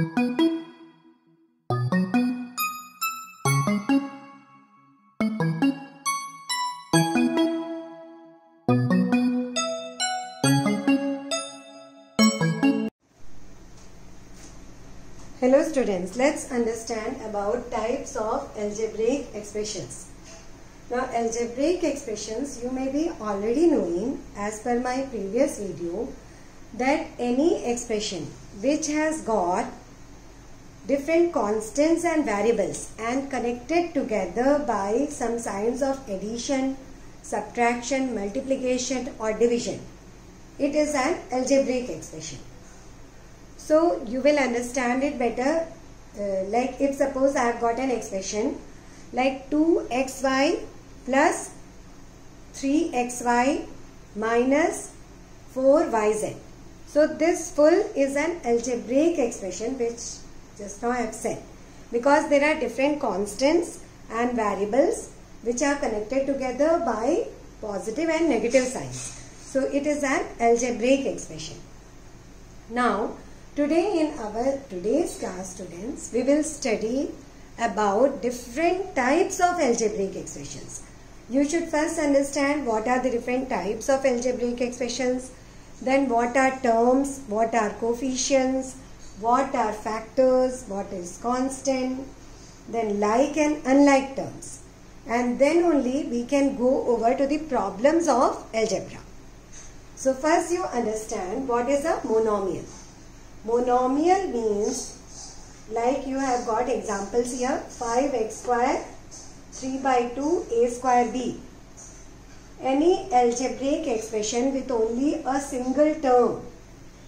Hello students, let's understand about types of algebraic expressions. Now algebraic expressions you may be already knowing as per my previous video that any expression which has got different constants and variables and connected together by some signs of addition, subtraction, multiplication or division, it is an algebraic expression. So you will understand it better like if suppose I have got an expression like 2xy plus 3xy minus 4yz. So this full is an algebraic expression which just now I have said, because there are different constants and variables which are connected together by positive and negative signs. So it is an algebraic expression. Now today in our today's class students, we will study about different types of algebraic expressions. You should first understand what are the different types of algebraic expressions, then what are terms, what are coefficients, what are factors, what is constant, then like and unlike terms, and then only we can go over to the problems of algebra. So first you understand what is a monomial. Monomial means, like you have got examples here, 5x square 3 by 2 a square b. Any algebraic expression with only a single term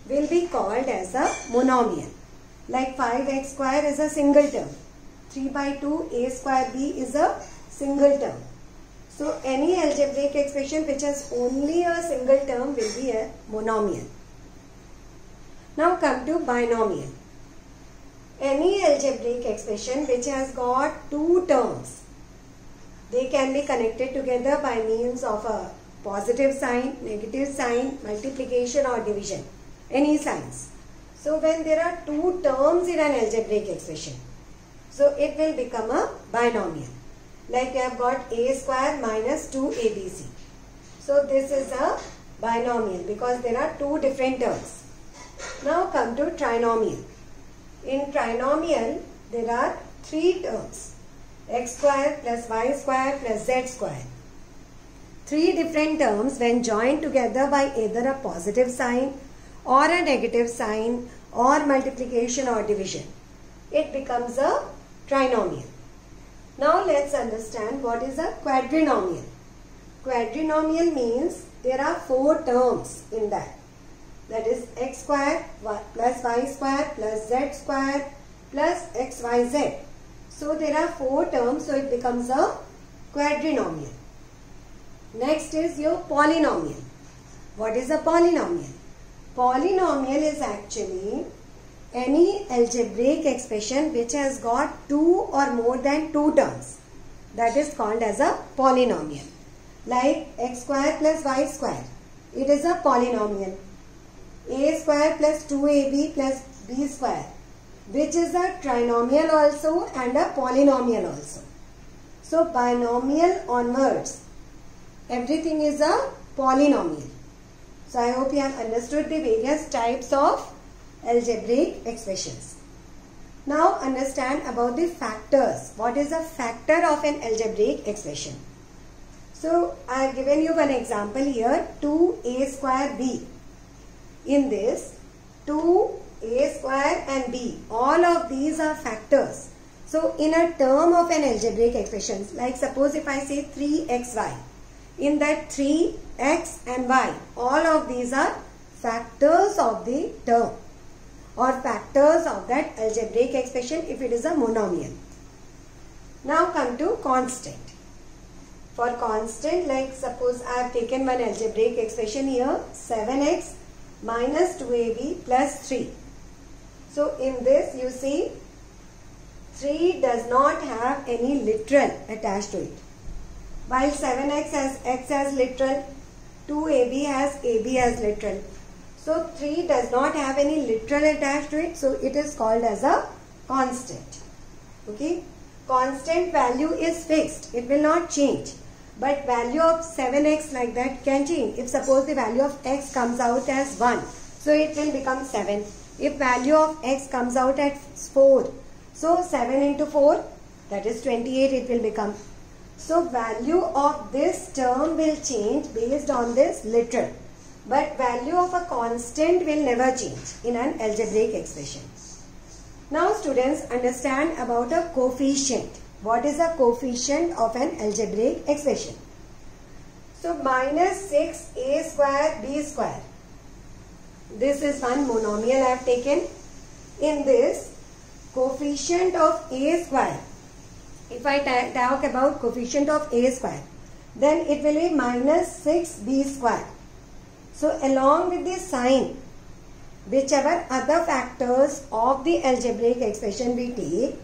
will be called as a monomial. Like 5x square is a single term, 3 by 2 a square b is a single term. So any algebraic expression which has only a single term will be a monomial. Now come to binomial. Any algebraic expression which has got two terms, they can be connected together by means of a positive sign, negative sign, multiplication or division, any signs. So when there are two terms in an algebraic expression, so it will become a binomial. Like we have got a square minus 2abc. So this is a binomial because there are two different terms. Now come to trinomial. In trinomial, there are three terms, x square plus y square plus z square. Three different terms when joined together by either a positive sign or a negative sign or multiplication or division, it becomes a trinomial. Now let's understand what is a quadrinomial. Quadrinomial means there are four terms in that. That is x square plus y square plus z square plus xyz. So there are four terms, so it becomes a quadrinomial. Next is your polynomial. What is a polynomial? Polynomial is actually any algebraic expression which has got two or more than two terms. That is called as a polynomial. Like x square plus y square, it is a polynomial. A square plus 2ab plus b square, which is a trinomial also and a polynomial also. So binomial onwards, everything is a polynomial. So I hope you have understood the various types of algebraic expressions. Now understand about the factors. What is a factor of an algebraic expression? So I have given you one example here, 2a square b. In this, 2a square and b, all of these are factors. So in a term of an algebraic expression, like suppose if I say 3xy, in that 3x and y, all of these are factors of the term or factors of that algebraic expression if it is a monomial. Now come to constant. For constant, like suppose I have taken one algebraic expression here, 7x minus 2ab plus 3. So in this you see 3 does not have any literal attached to it. While 7x has x as literal, 2ab has ab as literal. So 3 does not have any literal attached to it, so it is called as a constant. Okay, constant value is fixed, it will not change. But value of 7x like that can change. If suppose the value of x comes out as 1, so it will become 7. If value of x comes out as 4, so 7 into 4, that is 28 it will become. So value of this term will change based on this literal. But value of a constant will never change in an algebraic expression. Now students, understand about a coefficient. What is a coefficient of an algebraic expression? So minus 6a square b square. This is one monomial I have taken. In this, coefficient of a square, if I talk about coefficient of a square, then it will be minus 6b square. So along with the sign, whichever other factors of the algebraic expression we take,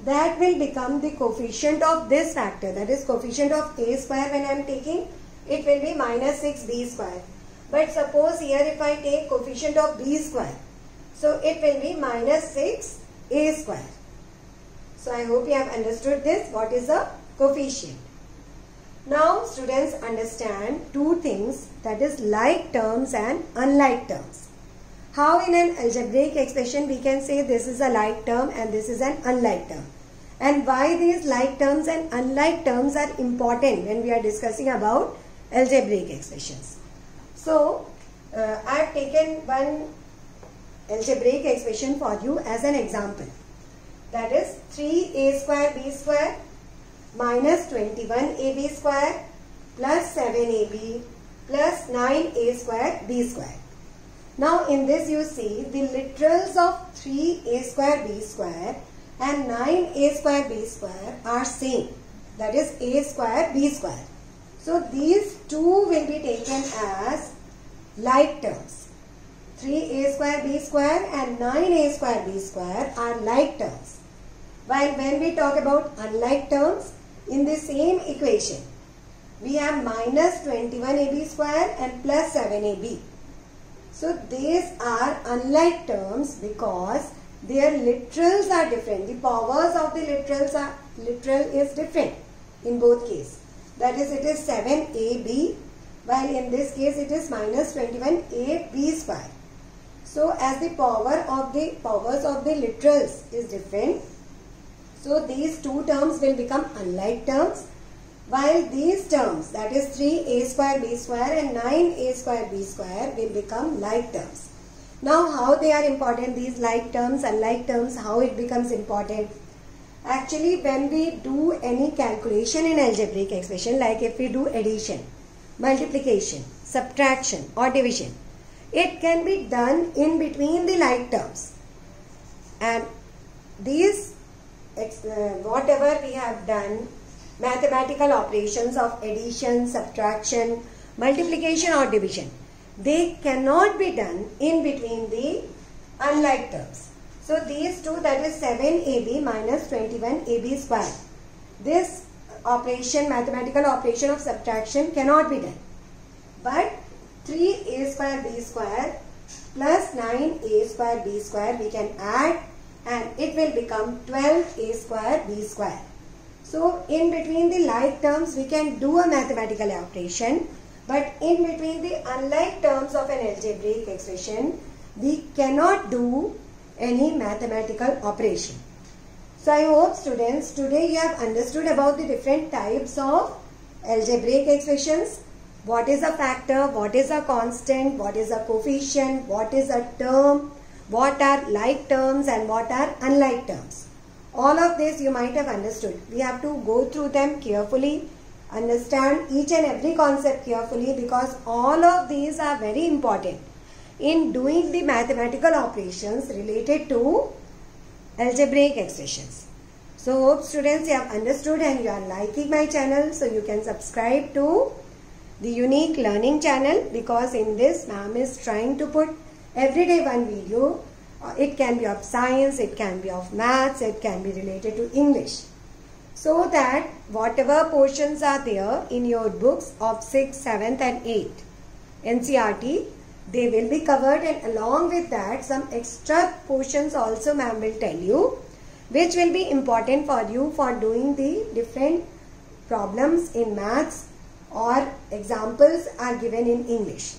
that will become the coefficient of this factor. That is coefficient of a square when I am taking, it will be minus 6b square. But suppose here if I take coefficient of b square, so it will be minus 6a square. So I hope you have understood this, what is a coefficient. Now students, understand two things, that is like terms and unlike terms. How in an algebraic expression we can say this is a like term and this is an unlike term. And why these like terms and unlike terms are important when we are discussing about algebraic expressions. So I have taken one algebraic expression for you as an example. That is 3a square b square minus 21ab square plus 7ab plus 9a square b square. Now in this you see the literals of 3a square b square and 9a square b square are same. That is a square b square. So these two will be taken as like terms. 3a square b square and 9a square b square are like terms. While when we talk about unlike terms, in the same equation, we have minus 21ab square and plus 7ab. So these are unlike terms because their literals are different. The powers of the literal is different in both cases. That is, it is 7ab, while in this case it is minus 21ab square. So as the powers of the literals is different, so these two terms will become unlike terms, while these terms, that is 3a square b square and 9a square b square, will become like terms. Now how they are important, these like terms, unlike terms, how it becomes important? Actually, when we do any calculation in algebraic expression, like if we do addition, multiplication, subtraction or division, it can be done in between the like terms. And these whatever we have done, mathematical operations of addition, subtraction, multiplication or division, they cannot be done in between the unlike terms. So these two, that is 7ab minus 21ab square, this operation, mathematical operation of subtraction cannot be done. But 3a square b square plus 9a square b square we can add, and it will become 12a square b square. So in between the like terms we can do a mathematical operation, but in between the unlike terms of an algebraic expression we cannot do any mathematical operation. So I hope students, today you have understood about the different types of algebraic expressions. What is a factor, what is a constant, what is a coefficient, what is a term, what are like terms and what are unlike terms. All of this you might have understood. We have to go through them carefully, understand each and every concept carefully, because all of these are very important in doing the mathematical operations related to algebraic expressions. So hope students you have understood and you are liking my channel, so you can subscribe to the Unique Learning channel, because in this ma'am is trying to put everyday one video. It can be of science, it can be of maths, it can be related to English. So that whatever portions are there in your books of 6th, 7th and 8th NCERT, they will be covered, and along with that some extra portions also ma'am will tell you, which will be important for you for doing the different problems in maths or examples are given in English.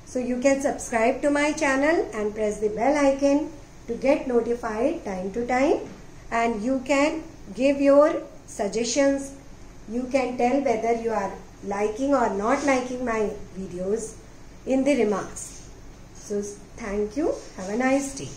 So you can subscribe to my channel and press the bell icon to get notified time to time, and you can give your suggestions. You can tell whether you are liking or not liking my videos in the remarks. So thank you. Have a nice day.